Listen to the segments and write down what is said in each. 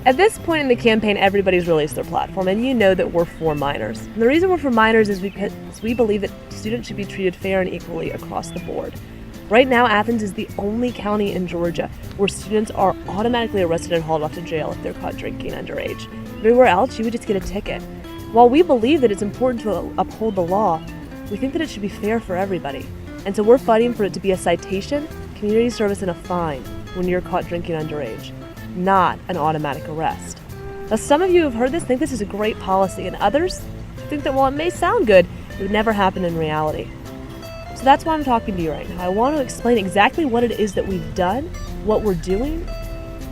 At this point in the campaign, everybody's released their platform, and you know that we're for minors. And the reason we're for minors is because we believe that students should be treated fair and equally across the board. Right now, Athens is the only county in Georgia where students are automatically arrested and hauled off to jail if they're caught drinking underage. Everywhere else, you would just get a ticket. While we believe that it's important to uphold the law, we think that it should be fair for everybody. And so we're fighting for it to be a citation, community service, and a fine when you're caught drinking underage, not an automatic arrest. Now, some of you who have heard this think this is a great policy, and others think that while it may sound good, it would never happen in reality. So that's why I'm talking to you right now. I want to explain exactly what it is that we've done, what we're doing,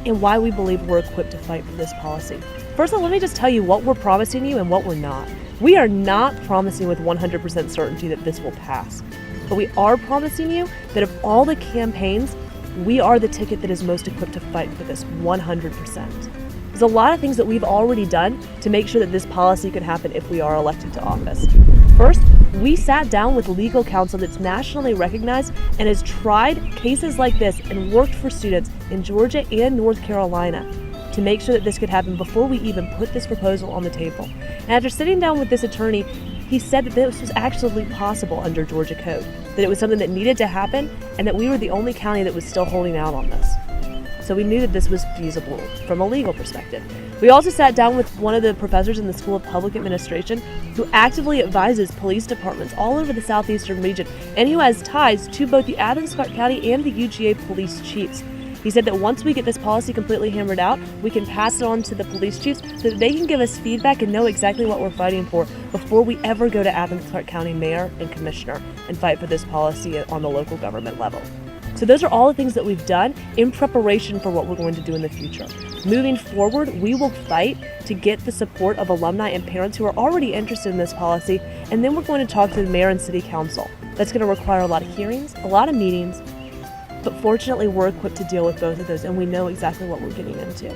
and why we believe we're equipped to fight for this policy. First of all, let me just tell you what we're promising you and what we're not. We are not promising with 100% certainty that this will pass, but we are promising you that of all the campaigns, we are the ticket that is most equipped to fight for this 100%. There's a lot of things that we've already done to make sure that this policy could happen if we are elected to office. First, we sat down with legal counsel that's nationally recognized and has tried cases like this and worked for students in Georgia and North Carolina to make sure that this could happen before we even put this proposal on the table. And after sitting down with this attorney, he said that this was actually possible under Georgia code, that it was something that needed to happen, and that we were the only county that was still holding out on this. So we knew that this was feasible from a legal perspective. We also sat down with one of the professors in the School of Public Administration who actively advises police departments all over the southeastern region and who has ties to both the Athens-Clarke County and the UGA police chiefs. He said that once we get this policy completely hammered out, we can pass it on to the police chiefs so that they can give us feedback and know exactly what we're fighting for before we ever go to Athens-Clarke County mayor and commissioner and fight for this policy on the local government level. So those are all the things that we've done in preparation for what we're going to do in the future. Moving forward, we will fight to get the support of alumni and parents who are already interested in this policy, and then we're going to talk to the mayor and city council. That's going to require a lot of hearings, a lot of meetings, but fortunately we're equipped to deal with both of those, and we know exactly what we're getting into.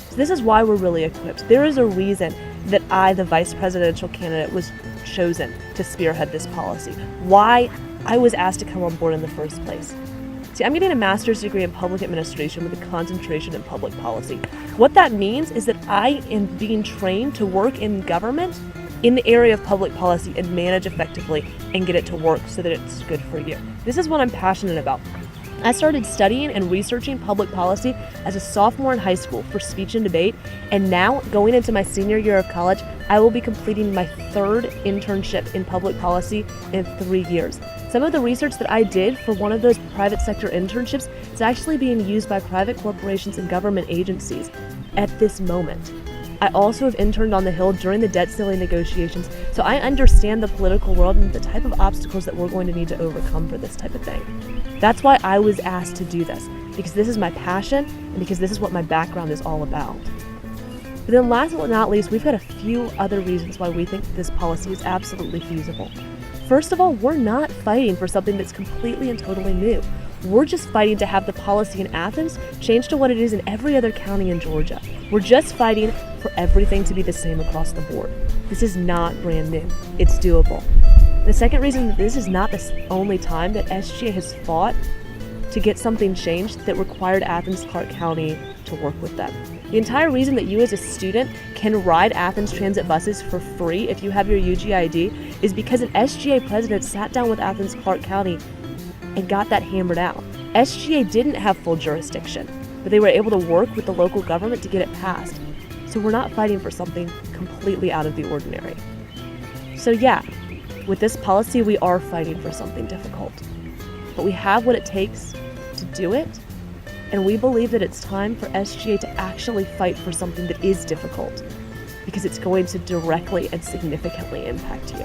So this is why we're really equipped. There is a reason that I, the vice presidential candidate, was chosen to spearhead this policy. Why I was asked to come on board in the first place. See, I'm getting a master's degree in public administration with a concentration in public policy. What that means is that I am being trained to work in government in the area of public policy and manage effectively and get it to work so that it's good for you. This is what I'm passionate about. I started studying and researching public policy as a sophomore in high school for speech and debate, and now, going into my senior year of college, I will be completing my third internship in public policy in 3 years. Some of the research that I did for one of those private sector internships is actually being used by private corporations and government agencies at this moment. I also have interned on the Hill during the debt ceiling negotiations, so I understand the political world and the type of obstacles that we're going to need to overcome for this type of thing. That's why I was asked to do this, because this is my passion and because this is what my background is all about. But then last but not least, we've got a few other reasons why we think this policy is absolutely feasible. First of all, we're not fighting for something that's completely and totally new. We're just fighting to have the policy in Athens change to what it is in every other county in Georgia. We're just fighting for everything to be the same across the board. This is not brand new. It's doable. The second reason that this is not the only time that SGA has fought to get something changed that required Athens-Clarke County to work with them. The entire reason that you as a student can ride Athens transit buses for free if you have your UGID is because an SGA president sat down with Athens-Clarke County and got that hammered out. SGA didn't have full jurisdiction, but they were able to work with the local government to get it passed. So we're not fighting for something completely out of the ordinary. So yeah, with this policy, we are fighting for something difficult, but we have what it takes to do it, and we believe that it's time for SGA to actually fight for something that is difficult, because it's going to directly and significantly impact you.